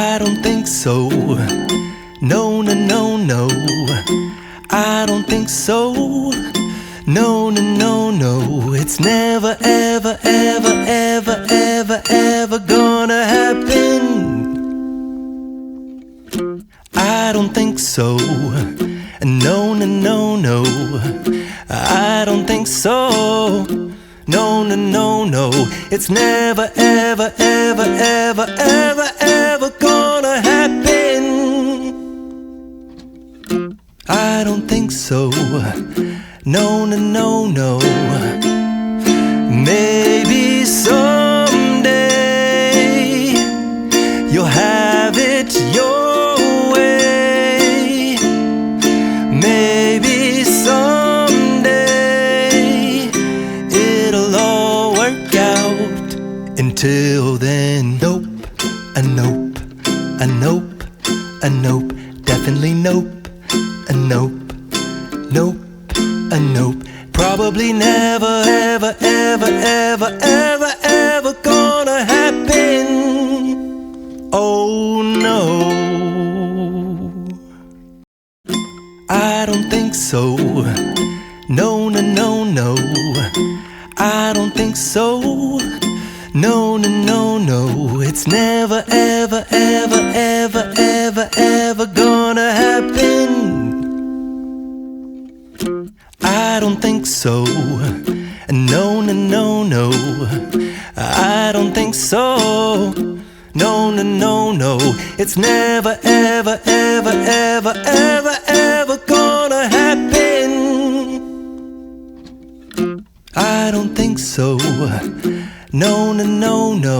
I don't think so. No, no, no, no. I don't think so. No, no, no, no. It's never, ever, ever, ever, ever, ever gonna happen. I don't think so. No, no, no, no. I don't think so. No, no, no, no. It's never, ever, ever, ever, ever, ever gonna happen. I don't think so. No, no, no, no. Maybe someday you'll have it your way. Maybe someday it'll all work out. Until then, nope, a nope, a nope, a nope, definitely nope, a nope, nope, a nope. Probably never, ever, ever, ever, ever, ever gonna happen. Oh no, I don't think so. No, no, no, no. I don't think so. No, no, no, no. It's never, ever, ever, ever, ever, ever gonna happen. I don't think so. No, no, no, no. I don't think so. No, no, no, no. It's never, ever, ever, ever, ever, ever gonna happen. I don't think so. No, no, no, no.